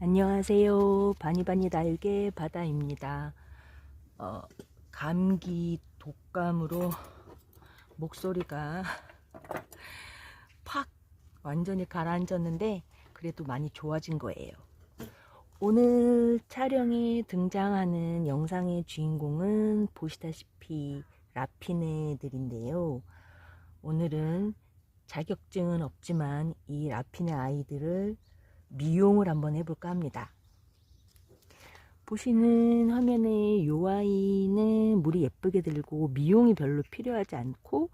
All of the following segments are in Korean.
안녕하세요. 바니바니 날개 바다입니다. 감기 독감으로 목소리가 팍 완전히 가라앉았는데 그래도 많이 좋아진 거예요. 오늘 촬영에 등장하는 영상의 주인공은 보시다시피 라피네들인데요. 오늘은 자격증은 없지만 이 라피네 아이들을 미용을 한번 해볼까 합니다. 보시는 화면에 이 아이는 물이 예쁘게 들고 미용이 별로 필요하지 않고,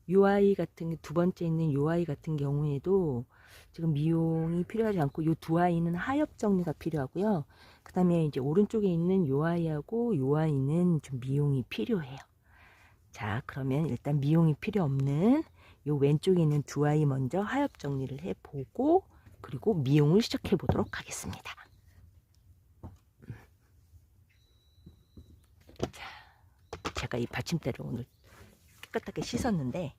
이 아이 같은 두 번째 있는 이 아이 같은 경우에도 지금 미용이 필요하지 않고, 이 두 아이는 하엽 정리가 필요하고요. 그 다음에 이제 오른쪽에 있는 이 아이하고 이 아이는 좀 미용이 필요해요. 자, 그러면 일단 미용이 필요 없는 이 왼쪽에 있는 두 아이 먼저 하엽 정리를 해보고, 그리고 미용을 시작해 보도록 하겠습니다. 자, 제가 이 받침대를 오늘 깨끗하게 씻었는데,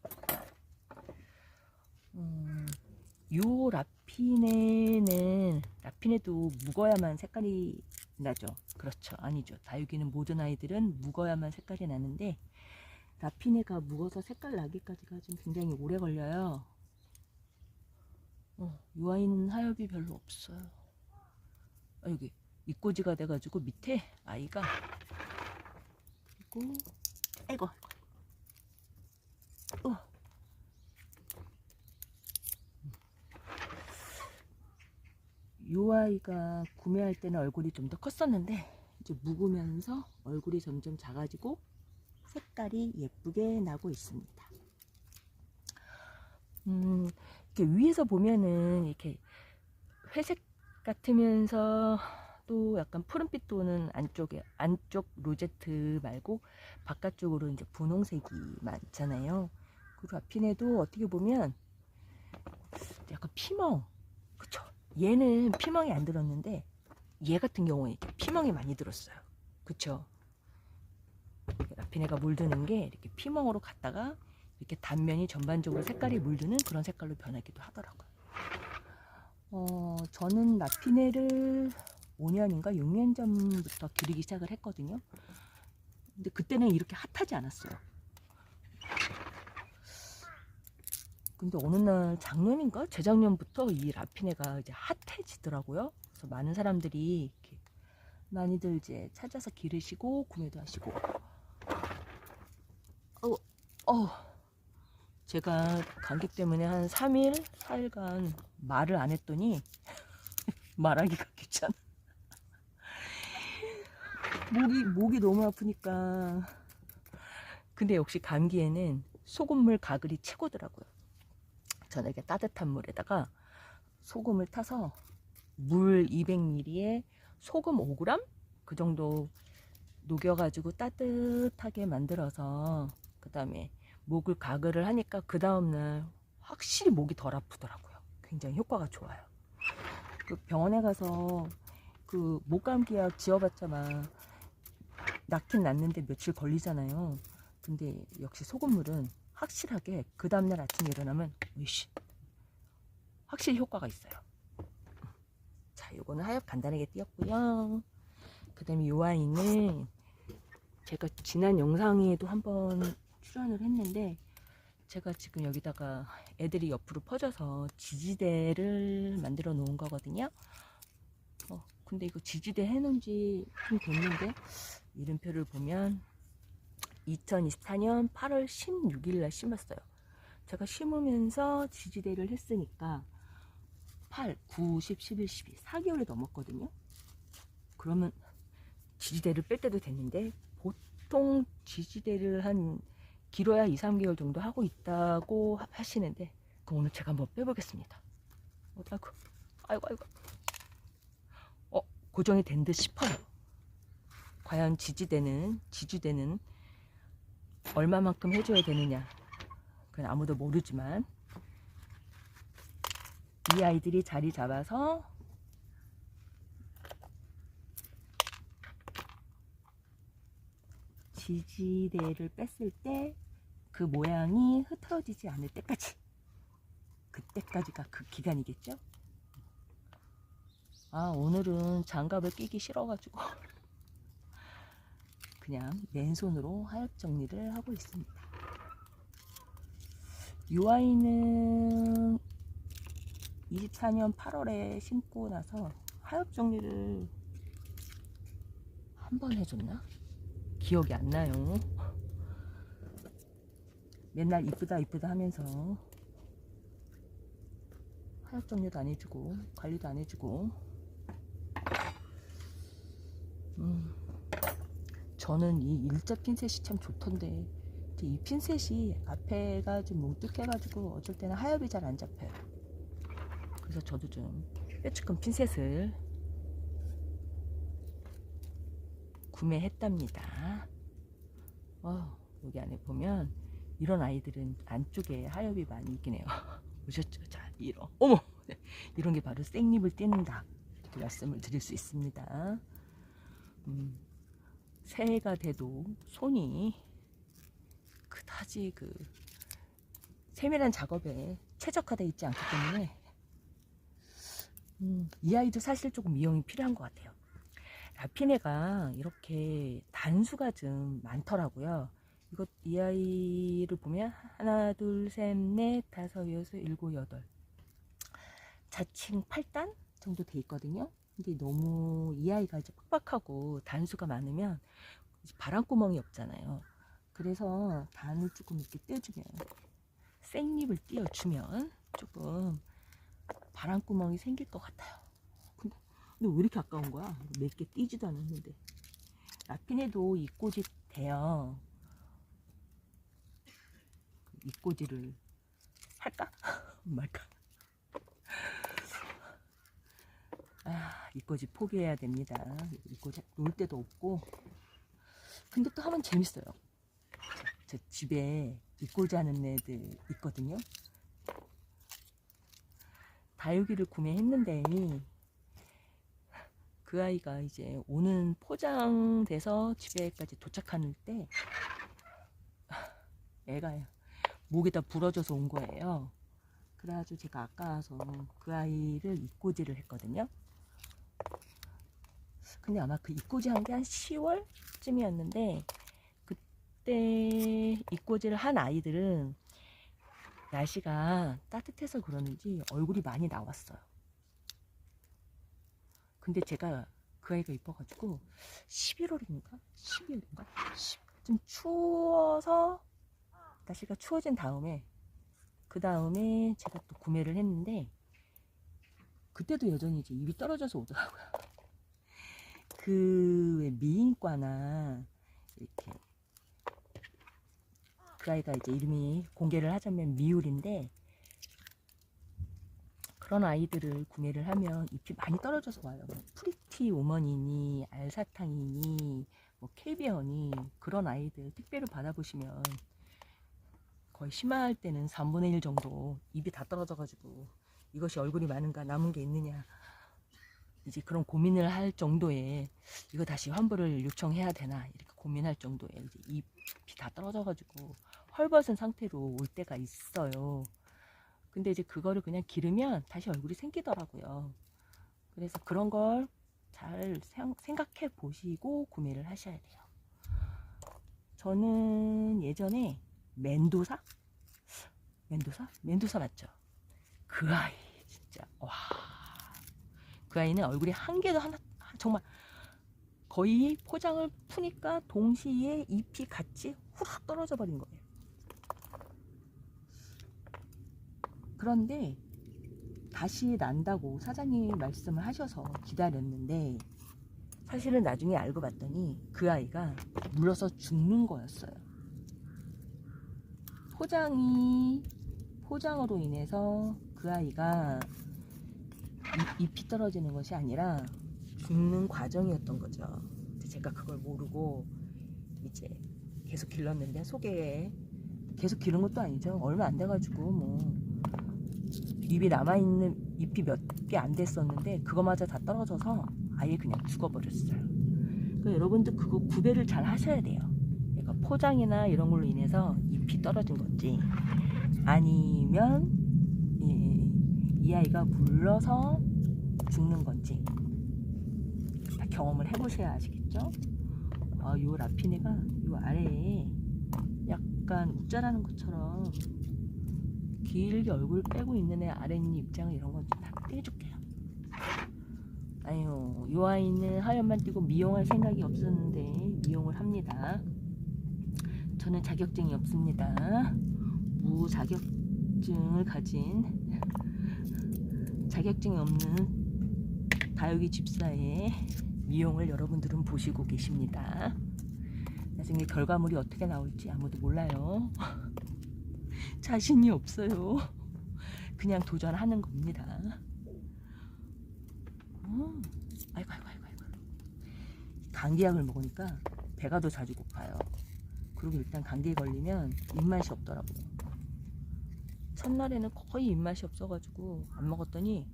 요 라피네도 묵어야만 색깔이 나죠. 그렇죠. 아니죠. 다육이는 모든 아이들은 묵어야만 색깔이 나는데, 라피네가 묵어서 색깔 나기까지가 좀 굉장히 오래 걸려요. 이 아이는 하엽이 별로 없어요. 여기 입꼬지가 돼가지고 밑에 아이가, 그리고 아이고, 이 아이가 구매할 때는 얼굴이 좀 더 컸었는데 이제 묵으면서 얼굴이 점점 작아지고 색깔이 예쁘게 나고 있습니다. 이렇게 위에서 보면은 이렇게 회색 같으면서 또 약간 푸른빛 도는 안쪽 로제트 말고 바깥쪽으로 이제 분홍색이 많잖아요. 그리고 라피네도 어떻게 보면 약간 피멍, 그쵸? 얘는 피멍이 안 들었는데 얘 같은 경우에 피멍이 많이 들었어요. 그쵸? 라피네가 물드는 게 이렇게 피멍으로 갔다가 이렇게 단면이 전반적으로 색깔이 물드는 그런 색깔로 변하기도 하더라고요. 저는 라피네를 5년인가 6년 전부터 기르기 시작을 했거든요. 근데 그때는 이렇게 핫하지 않았어요. 근데 어느 날 작년인가 재작년부터 이 라피네가 이제 핫해지더라고요. 그래서 많은 사람들이 이렇게 많이들 이제 찾아서 기르시고 구매도 하시고. 제가 감기 때문에 한 3일, 4일간 말을 안 했더니 말하기가 귀찮아. 목이 너무 아프니까. 근데 역시 감기에는 소금물 가글이 최고더라고요. 저는 이렇게 따뜻한 물에다가 소금을 타서 물 200ml에 소금 5g? 그 정도 녹여가지고 따뜻하게 만들어서 그 다음에 목을 가글을 하니까 그 다음날 확실히 목이 덜 아프더라고요. 굉장히 효과가 좋아요. 그 병원에 가서 그 목감기약 지어봤자만 낫긴 낫는데 며칠 걸리잖아요. 근데 역시 소금물은 확실하게 그 다음날 아침에 일어나면 확실히 효과가 있어요. 자, 요거는 하얗 간단하게 띄었고요. 그 다음에 요 아이는 제가 지난 영상에도 한번 출연을 했는데, 제가 지금 여기다가 애들이 옆으로 퍼져서 지지대를 만들어 놓은 거거든요. 근데 이거 지지대 해놓은 지 좀 됐는데, 이름표를 보면 2024년 8월 16일 날 심었어요. 제가 심으면서 지지대를 했으니까 8, 9, 10, 11, 12, 4개월이 넘었거든요. 그러면 지지대를 뺄 때도 됐는데, 보통 지지대를 한 길어야 2, 3개월 정도 하고 있다고 하시는데, 그럼 오늘 제가 한번 빼보겠습니다. 아이고. 고정이 된 듯 싶어요. 과연 지지대는 얼마만큼 해줘야 되느냐, 그건 아무도 모르지만 이 아이들이 자리 잡아서 지지대를 뺐을 때 그 모양이 흐트러지지 않을 때까지, 그때까지가 그 기간이겠죠. 오늘은 장갑을 끼기 싫어가지고 그냥 맨손으로 하엽 정리를 하고 있습니다. 이 아이는 24년 8월에 심고 나서 하엽 정리를 한 번 해줬나? 기억이 안 나요. 맨날 이쁘다 이쁘다 하면서 하엽 정리도 안 해주고 관리도 안 해주고. 저는 이 일자 핀셋이 참 좋던데 이 핀셋이 앞에가 좀 뭉툭해가지고 어쩔 때는 하엽이 잘 안 잡혀요. 그래서 저도 좀 뾰족한 핀셋을 구매했답니다. 여기 안에 보면 이런 아이들은 안쪽에 하엽이 많이 있긴 해요. 보셨죠? 자, 어머! 이런 게 바로 생잎을 띄는다 이렇게 말씀을 드릴 수 있습니다. 새해가 돼도 손이 그다지 세밀한 작업에 최적화되어 있지 않기 때문에 이 아이도 사실 조금 미용이 필요한 것 같아요. 라피네가 이렇게 단수가 좀 많더라고요. 이 아이를 보면 하나, 둘, 셋, 넷, 다섯, 여섯, 일곱, 여덟, 자칭 8단 정도 돼 있거든요. 근데 너무 이 아이가 이제 빡빡하고 단수가 많으면 바람구멍이 없잖아요. 그래서 단을 조금 이렇게 떼주면, 생잎을 띄워주면 조금 바람구멍이 생길 것 같아요. 근데 왜 이렇게 아까운 거야? 몇 개 띄지도 않았는데. 라피네도 이꼬지 돼요. 이꼬지를 할까? 말까? 이꼬지 포기해야 됩니다. 이꼬지 놀 데도 없고. 근데 또 하면 재밌어요. 저 집에 이꼬지 하는 애들 있거든요. 다육이를 구매했는데 그 아이가 이제 오는 포장돼서 집에까지 도착하는 때 애가 목에다 부러져서 온 거예요. 그래가지고 제가 아까워서 그 아이를 이꼬지를 했거든요. 근데 아마 그 이꼬지 한 게 한 10월쯤이었는데 그때 이꼬지를 한 아이들은 날씨가 따뜻해서 그러는지 얼굴이 많이 나왔어요. 근데 제가 그 아이가 이뻐가지고 11월인가? 12월인가? 좀 추워서 날씨가 추워진 다음에 그 다음에 제가 또 구매를 했는데 그때도 여전히 이제 입이 떨어져서 오더라고요. 왜 미인과나 이렇게 그 아이가 이제 이름이 공개를 하자면 미울인데 그런 아이들을 구매를 하면 잎이 많이 떨어져서 와요. 프리티 오머니니 알사탕이니 캐비언이 그런 아이들 택배를 받아보시면 거의 심할 때는 3분의 1 정도 잎이 다 떨어져 가지고 이것이 얼굴이 많은가 남은 게 있느냐 이제 그런 고민을 할 정도의 이거 다시 환불을 요청해야 되나 이렇게 고민할 정도의 이제 잎이 다 떨어져 가지고 헐벗은 상태로 올 때가 있어요. 근데 이제 그거를 그냥 기르면 다시 얼굴이 생기더라고요. 그래서 그런 걸 잘 생각해 보시고 구매를 하셔야 돼요. 저는 예전에 멘도사 맞죠? 그 아이 진짜 와, 그 아이는 얼굴이 한 개도 하나 정말 거의 포장을 푸니까 동시에 잎이 같이 후락 떨어져 버린 거예요. 그런데 다시 난다고 사장님이 말씀을 하셔서 기다렸는데 사실은 나중에 알고 봤더니 그 아이가 물러서 죽는 거였어요. 포장으로 인해서 그 아이가 잎이 떨어지는 것이 아니라 죽는 과정이었던 거죠. 제가 그걸 모르고 이제 계속 길렀는데 속에 계속 기른 것도 아니죠. 얼마 안 돼가지고 잎이 남아있는 잎이 몇 개 안 됐었는데 그거마저 다 떨어져서 아예 그냥 죽어버렸어요. 그러니까 여러분들 그거 구별을 잘 하셔야 돼요. 그러니까 포장이나 이런 걸로 인해서 잎이 떨어진 건지 아니면 이 아이가 물러서 죽는 건지 다 경험을 해보셔야 아시겠죠? 요 라피네가 요 아래에 약간 웃자라는 것처럼 길게 얼굴 빼고 있는 애 아랫니 입장을 이런 건 좀 다 떼줄게요. 아유, 요 아이는 하얀만 띄고 미용할 생각이 없었는데 미용을 합니다. 저는 자격증이 없습니다. 무자격증을 가진 자격증이 없는 다육이 집사의 미용을 여러분들은 보시고 계십니다. 나중에 결과물이 어떻게 나올지 아무도 몰라요. 자신이 없어요. 그냥 도전하는 겁니다. 아이고. 감기약을 먹으니까 배가 더 자주 고파요. 그리고 일단 감기에 걸리면 입맛이 없더라고요. 첫날에는 거의 입맛이 없어가지고 안 먹었더니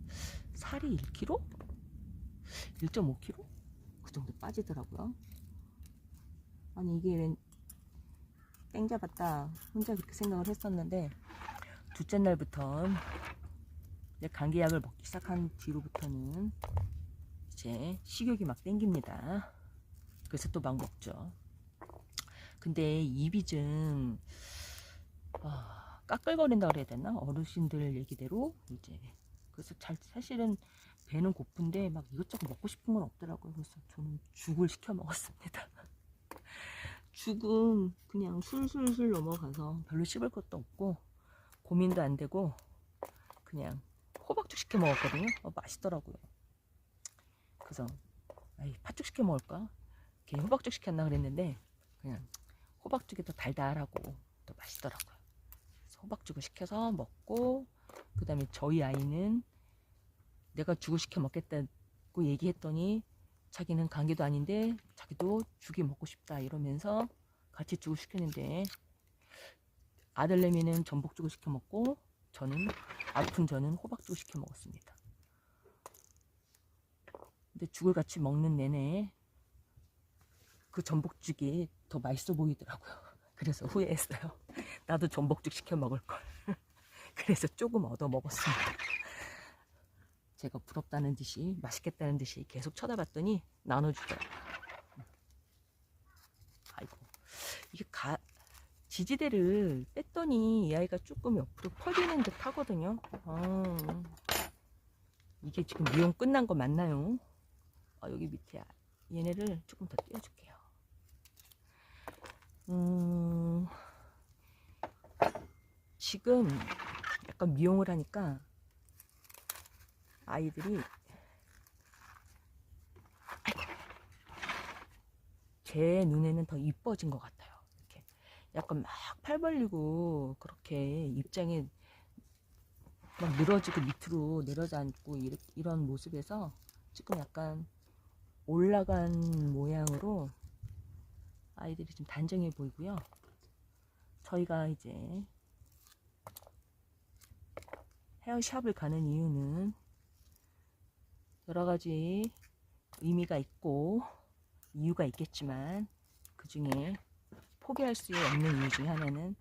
살이 1kg? 1.5kg? 그 정도 빠지더라고요. 아니 이게 웬 땡 잡았다 혼자 그렇게 생각을 했었는데 둘째 날부터 이제 감기약을 먹기 시작한 뒤로부터는 이제 식욕이 막 땡깁니다. 그래서 또 막 먹죠. 근데 입이 좀 까끌거린다 그래야 되나? 어르신들 얘기대로 이제 그래서 사실은 배는 고픈데 막 이것저것 먹고 싶은 건 없더라고요. 그래서 저는 죽을 시켜 먹었습니다. 죽은 그냥 술술술 넘어가서 별로 씹을 것도 없고 고민도 안 되고 그냥 호박죽 시켜 먹었거든요. 맛있더라고요. 그래서 팥죽 시켜 먹을까? 괜히 호박죽 시켰나 그랬는데 그냥 호박죽이 더 달달하고 더 맛있더라고요. 그래서 호박죽을 시켜서 먹고 그 다음에 저희 아이는 내가 죽을 시켜 먹겠다고 얘기했더니 자기는 감기도 아닌데 자기도 죽이 먹고 싶다 이러면서 같이 죽을 시켰는데 아들내미는 전복죽을 시켜 먹고 저는 호박죽을 시켜 먹었습니다. 근데 죽을 같이 먹는 내내 그 전복죽이 더 맛있어 보이더라고요. 그래서 후회했어요. 나도 전복죽 시켜 먹을 걸. 그래서 조금 얻어 먹었습니다. 제가 부럽다는 듯이 맛있겠다는 듯이 계속 쳐다봤더니 나눠주더라고요. 아이고 이게 지지대를 뺐더니 이 아이가 조금 옆으로 퍼지는 듯 하거든요. 이게 지금 미용 끝난 거 맞나요? 여기 밑에 얘네를 조금 더 띄워줄게요. 지금 약간 미용을 하니까 아이들이 제 눈에는 더 이뻐진 것 같아요. 이렇게 약간 막 팔 벌리고 그렇게 입장이 막 늘어지고 밑으로 내려져 앉고 이런 모습에서 지금 약간 올라간 모양으로 아이들이 좀 단정해 보이고요. 저희가 이제 헤어샵을 가는 이유는 여러 가지 의미가 있고 이유가 있겠지만 그 중에 포기할 수 없는 이유 중에 하나는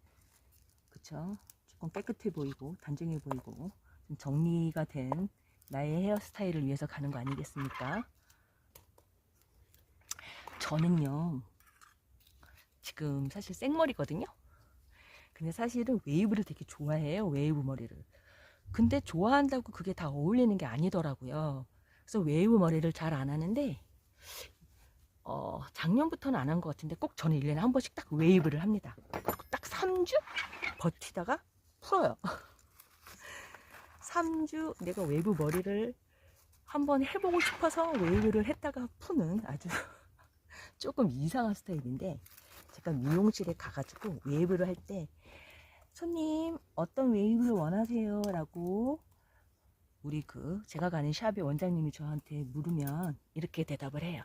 그쵸? 조금 깨끗해 보이고 단정해 보이고 좀 정리가 된 나의 헤어스타일을 위해서 가는 거 아니겠습니까? 저는요 지금 사실 생머리거든요. 근데 사실은 웨이브를 되게 좋아해요. 웨이브 머리를. 근데 좋아한다고 그게 다 어울리는 게 아니더라고요. 그래서 웨이브 머리를 잘 안 하는데 작년부터는 안 한 것 같은데 꼭 저는 1년에 한 번씩 딱 웨이브를 합니다. 그리고 딱 3주 버티다가 풀어요. 3주 내가 웨이브 머리를 한번 해보고 싶어서 웨이브를 했다가 푸는 아주 조금 이상한 스타일인데 제가 미용실에 가가지고 웨이브를 할 때 손님 어떤 웨이브를 원하세요? 라고 우리 제가 가는 샵의 원장님이 저한테 물으면 이렇게 대답을 해요.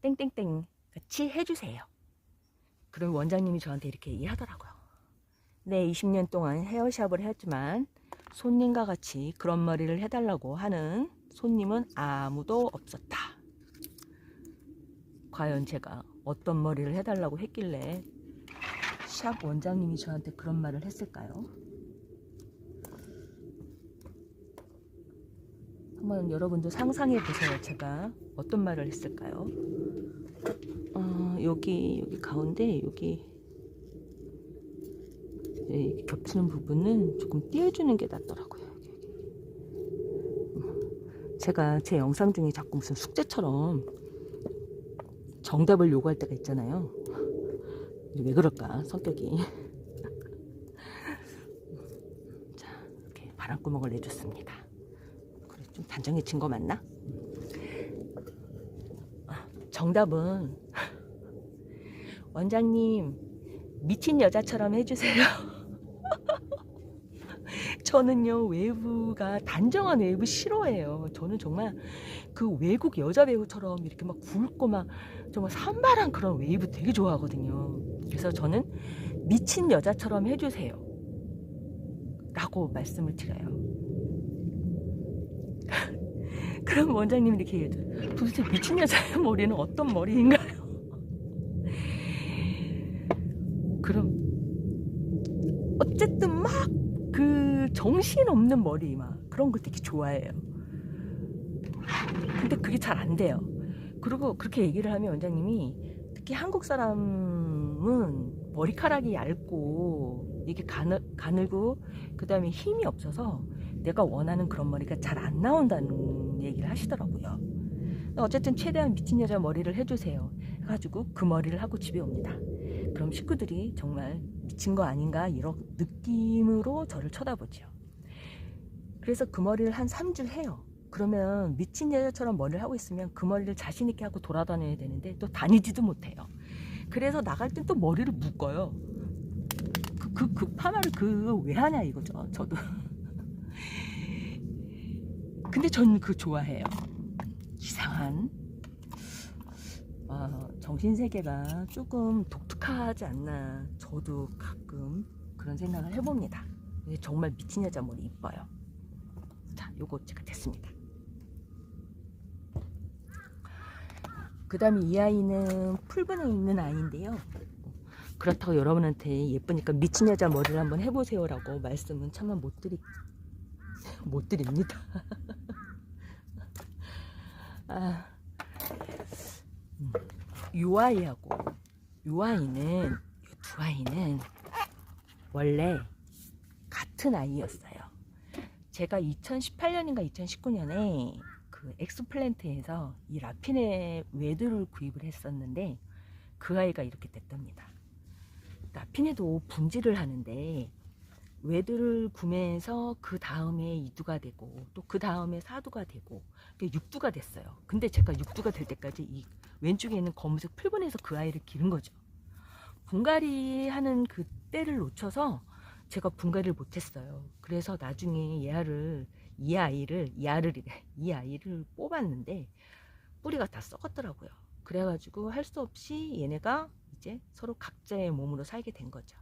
땡땡땡 같이 해주세요. 그럼 원장님이 저한테 이렇게 얘기하더라고요. 네, 20년 동안 헤어샵을 했지만 손님과 같이 그런 머리를 해달라고 하는 손님은 아무도 없었다. 과연 제가 어떤 머리를 해달라고 했길래 샵 원장님이 저한테 그런 말을 했을까요? 한번 여러분도 상상해 보세요. 제가 어떤 말을 했을까요? 여기 가운데 여기 겹치는 부분은 조금 띄워주는 게 낫더라고요. 제가 제 영상 중에 자꾸 무슨 숙제처럼 정답을 요구할 때가 있잖아요. 왜 그럴까 성격이. 자, 이렇게 바람구멍을 내줬습니다. 그래, 좀 단정해진 거 맞나? 정답은 원장님 미친 여자처럼 해주세요. 저는요 웨이브가 단정한 웨이브 싫어해요. 저는 정말 그 외국 여자 배우처럼 이렇게 막 굵고 막 정말 산발한 그런 웨이브 되게 좋아하거든요. 그래서 저는 미친 여자처럼 해주세요 라고 말씀을 드려요. 그럼 원장님 이렇게 얘기해도 도대체 미친 여자의 머리는 어떤 머리인가요? 그럼 어쨌든 막 그 정신없는 머리 막 그런 거 되게 좋아해요. 근데 그게 잘 안 돼요. 그리고 그렇게 얘기를 하면 원장님이 특히 한국 사람은 머리카락이 얇고 이게 가늘고 그 다음에 힘이 없어서 내가 원하는 그런 머리가 잘 안 나온다는 얘기를 하시더라고요. 어쨌든 최대한 미친 여자 머리를 해주세요 해가지고 그 머리를 하고 집에 옵니다. 그럼 식구들이 정말 미친 거 아닌가 이런 느낌으로 저를 쳐다보죠. 그래서 그 머리를 한 3주 해요. 그러면 미친 여자처럼 머리를 하고 있으면 그 머리를 자신 있게 하고 돌아다녀야 되는데 또 다니지도 못해요. 그래서 나갈 땐 또 머리를 묶어요. 그 파마를 왜 하냐 이거죠. 저도. 근데 전 그거 좋아해요. 이상한 정신세계가 조금 독특하지 않나. 저도 가끔 그런 생각을 해봅니다. 정말 미친 여자 머리 이뻐요. 자, 요거 제가 됐습니다. 그 다음에 이 아이는 풀분에 있는 아이인데요. 그렇다고 여러분한테 예쁘니까 미친 여자 머리를 한번 해보세요 라고 말씀은 차마 못 드립니다. 요 아이하고 요 아이는, 요 두 아이는 원래 같은 아이였어요. 제가 2018년인가 2019년에 그 엑스플랜트에서 이 라피네 외두를 구입을 했었는데 그 아이가 이렇게 됐답니다. 라피네도 분질을 하는데 외두를 구매해서 그 다음에 2두가 되고 또 그 다음에 4두가 되고 6두가 됐어요. 근데 제가 6두가 될 때까지 이 왼쪽에 있는 검은색 풀분에서 그 아이를 기른 거죠. 분갈이 하는 그 때를 놓쳐서 제가 분갈이를 못했어요. 그래서 나중에 이 아이를 뽑았는데 뿌리가 다 썩었더라고요. 그래가지고 할 수 없이 얘네가 이제 서로 각자의 몸으로 살게 된 거죠.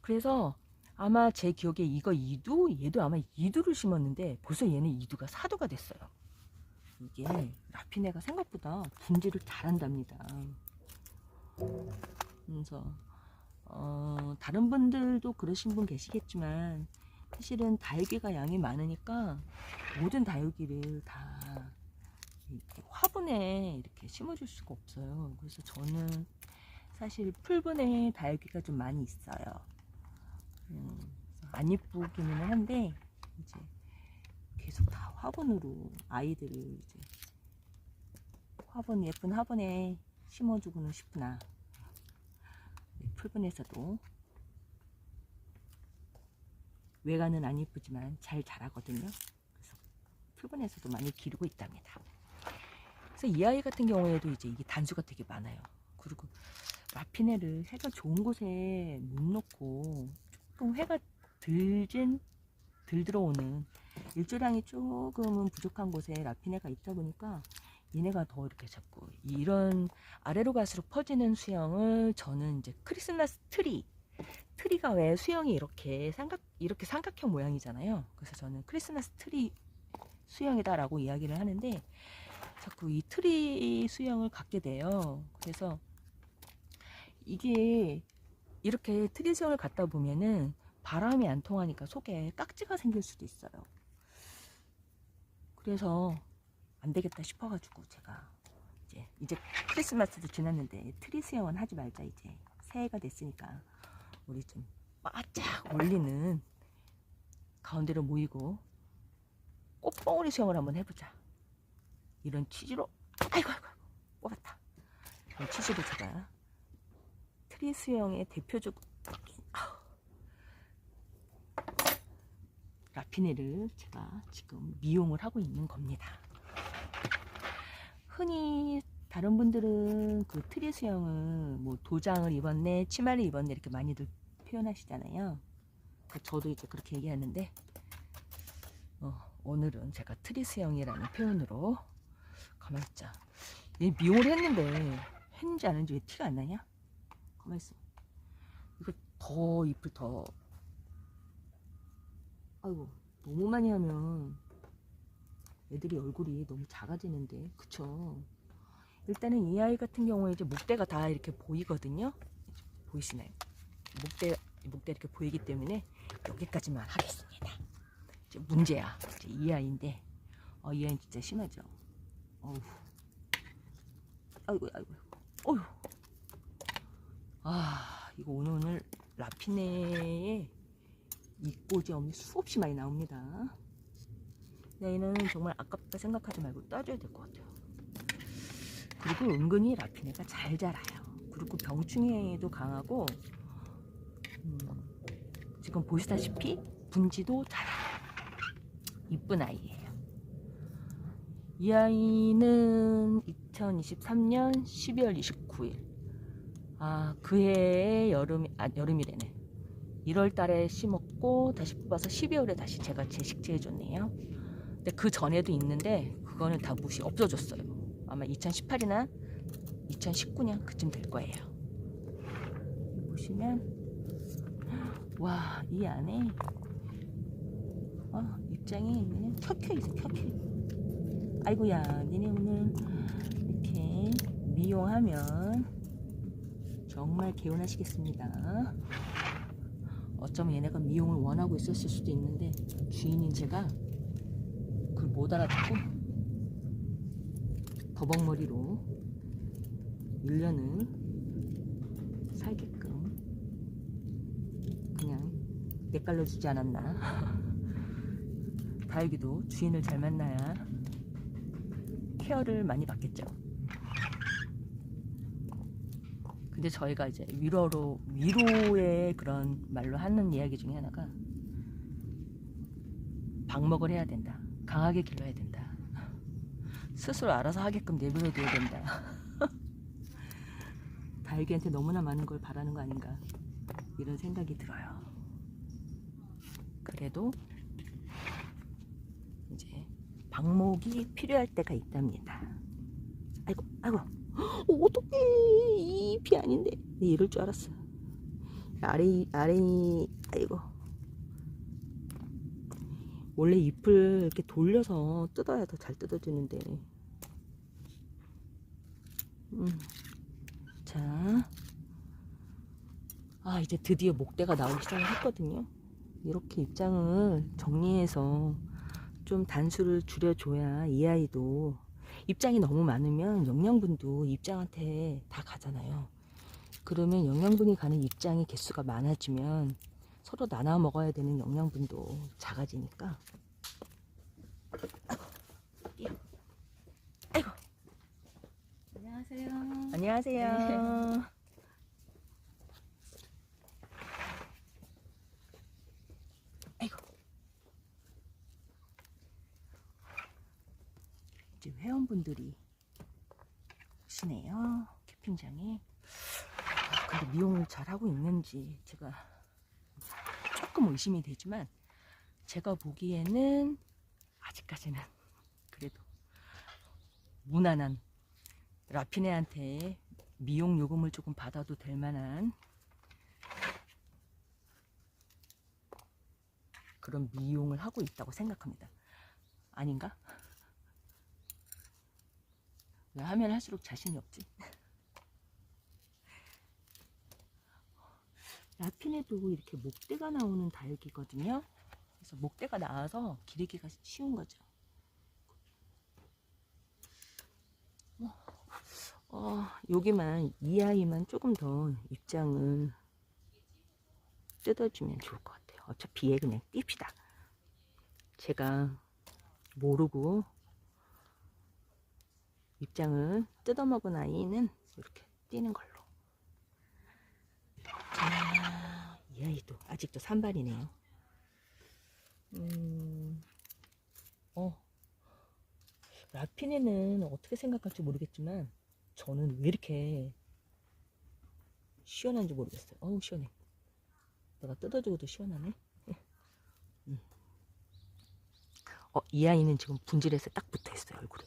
그래서 아마 제 기억에 이거 2두, 얘도 아마 2두를 심었는데 벌써 얘는 2두가 4두가 됐어요. 이게 라피네가 생각보다 분질을 잘한답니다. 그래서 다른 분들도 그러신 분 계시겠지만 사실은 다육이가 양이 많으니까 모든 다육이를 다 이렇게 화분에 이렇게 심어줄 수가 없어요. 그래서 저는 사실 풀분에 다육이가 좀 많이 있어요. 안 이쁘기는 한데 이제 계속 다 화분으로 아이들을 이제 예쁜 화분에 심어주고는 싶구나. 풀분에서도 외관은 안 이쁘지만 잘 자라거든요. 그래서 풀분에서도 많이 기르고 있답니다. 그래서 이 아이 같은 경우에도 이제 이게 단수가 되게 많아요. 그리고 라피네를 해가 좋은 곳에 못 놓고 조금 해가 덜 들어오는 일조량이 조금은 부족한 곳에 라피네가 있다 보니까 얘네가 더 이렇게 자꾸 이런 아래로 갈수록 퍼지는 수영을 저는 이제 크리스마스 트리가 왜 수영이 이렇게 삼각형 모양이잖아요. 그래서 저는 크리스마스 트리 수영이다라고 이야기를 하는데 자꾸 이 트리 수영을 갖게 돼요. 그래서 이게 이렇게 트리 수영을 갖다 보면은 바람이 안 통하니까 속에 깍지가 생길 수도 있어요. 그래서 안 되겠다 싶어가지고 제가 이제 크리스마스도 지났는데 트리 수영은 하지 말자. 이제 새해가 됐으니까 우리 좀 바짝 올리는 가운데로 모이고 꽃봉오리 수영을 한번 해보자. 이런 취지로 아이고 뽑았다. 이런 취지로 제가 트리 수영의 대표적 라피네를 제가 지금 미용을 하고 있는 겁니다. 흔히 다른 분들은 그 트리 수영은 뭐 도장을 입었네, 치마를 입었네 이렇게 많이들 표현하시잖아요. 저도 이제 그렇게 얘기하는데 오늘은 제가 트리 수영이라는 표현으로 가만있자. 얘 미용을 했는지 안 했는지 왜 티가 안 나냐? 가만있어. 이거 더 잎을 더 아이고 너무 많이 하면 애들이 얼굴이 너무 작아지는데 그쵸? 일단은 이 아이 같은 경우에 이제 목대가 다 이렇게 보이거든요. 보이시나요? 목대 이렇게 보이기 때문에 여기까지만 하겠습니다. 이제 문제야. 이제 이 아이인데 이 아이는 진짜 심하죠. 어우. 아이고 어휴. 이거 오늘 라피네에 이꼬지엄이 수없이 많이 나옵니다. 얘는 정말 아깝다 생각하지 말고 따줘야 될 것 같아요. 그리고 은근히 라피네가 잘 자라요. 그리고 병충해에도 강하고 지금 보시다시피 분지도 잘해요. 이쁜 아이예요. 이 아이는 2023년 12월 29일 그해의 여름이래네. 1월 달에 심었고 다시 뽑아서 12월에 다시 제가 재식재해 줬네요. 근데 그 전에도 있는데 그거는 다 없어졌어요. 아마 2018이나 2019년 그쯤 될 거예요. 보시면 와, 이 안에 입장이 그냥 켜켜 있어. 아이고야, 니네 오늘 이렇게 미용하면 정말 개운하시겠습니다. 어쩌면 얘네가 미용을 원하고 있었을 수도 있는데 주인인 제가 그걸 못 알아듣고 버벅머리로 1년을 살게끔 그냥 내깔려 주지 않았나. 다육이도 주인을 잘 만나야 케어를 많이 받겠죠. 근데 저희가 이제 위로의 그런 말로 하는 이야기 중에 하나가 방목을 해야 된다. 강하게 길러야 된다. 스스로 알아서 하게끔 내버려둬야 된다. 다육이한테 너무나 많은 걸 바라는 거 아닌가 이런 생각이 들어요. 그래도 이제 방목이 필요할 때가 있답니다. 아이고 어떡해, 이 잎이 아닌데. 이럴 줄 알았어. 아래 아이고. 원래 잎을 이렇게 돌려서 뜯어야 더 잘 뜯어지는데. 자, 이제 드디어 목대가 나오기 시작을 했거든요. 이렇게 입장을 정리해서 좀 단수를 줄여줘야 이 아이도, 입장이 너무 많으면 영양분도 입장한테 다 가잖아요. 그러면 영양분이 가는 입장의 개수가 많아지면 서로 나눠 먹어야 되는 영양분도 작아지니까. 아이고. 안녕하세요. 안녕하세요. 네. 아이고. 이제 회원분들이 오시네요. 캠핑장에. 근데 미용을 잘하고 있는지 제가 조금 의심이 되지만 제가 보기에는 아직까지는 그래도 무난한, 라피네한테 미용 요금을 조금 받아도 될 만한 그런 미용을 하고 있다고 생각합니다. 아닌가? 왜 하면 할수록 자신이 없지? 라피네도 이렇게 목대가 나오는 다육이거든요. 그래서 목대가 나와서 기르기가 쉬운 거죠. 여기만 이 아이만 조금 더 입장을 뜯어주면 좋을 것 같아요. 어차피 얘 그냥 띨시다. 제가 모르고 입장을 뜯어먹은 아이는 이렇게 띄는 걸로. 자, 이 아이도 아직도 산발이네요. 라피네는 어떻게 생각할지 모르겠지만 저는 왜 이렇게 시원한지 모르겠어요. 어우 시원해. 내가 뜯어주고도 시원하네. 이 아이는 지금 분질에서 딱 붙어있어요, 얼굴에.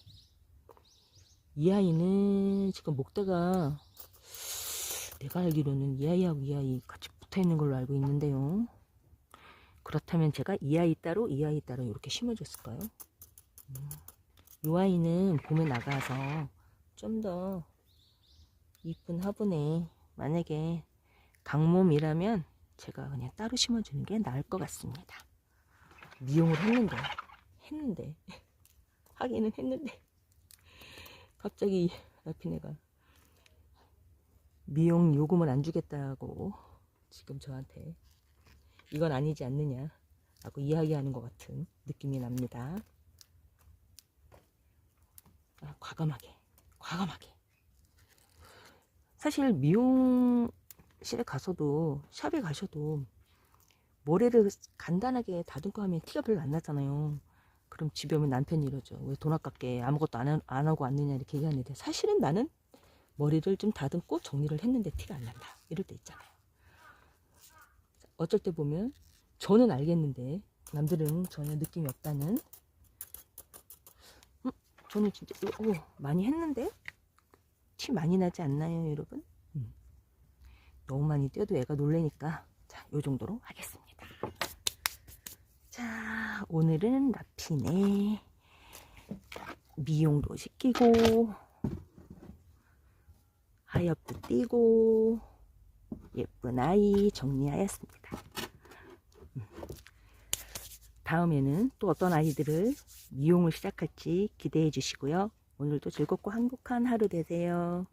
이 아이는 지금 목대가 내가 알기로는 이 아이하고 이 아이 같이 붙어있는 걸로 알고 있는데요. 그렇다면 제가 이 아이 따로 이 아이 따로 이렇게 심어줬을까요? 이 아이는 봄에 나가서 좀 더 이쁜 화분에 만약에 강몸이라면 제가 그냥 따로 심어주는 게 나을 것 같습니다. 미용을 했는데 하기는 했는데 갑자기 라피네가 미용 요금을 안 주겠다고 지금 저한테 이건 아니지 않느냐 라고 이야기하는 것 같은 느낌이 납니다. 과감하게 사실 미용실에 가서도 샵에 가셔도 머리를 간단하게 다듬고 하면 티가 별로 안 나잖아요. 그럼 집에 오면 남편이 이러죠. 왜 돈 아깝게 아무것도 안 하고 왔느냐 이렇게 얘기하는데 사실은 나는 머리를 좀 다듬고 정리를 했는데 티가 안 난다. 이럴 때 있잖아요. 어쩔 때 보면 저는 알겠는데 남들은 전혀 느낌이 없다는. 저는 진짜 많이 했는데 티 많이 나지 않나요 여러분? 너무 많이 떼도 애가 놀래니까 자, 요 정도로 하겠습니다. 자, 오늘은 라피네 미용도 시키고 하엽도 띄고 예쁜 아이 정리하였습니다. 다음에는 또 어떤 아이들을 미용을 시작할지 기대해 주시고요. 오늘도 즐겁고 행복한 하루 되세요.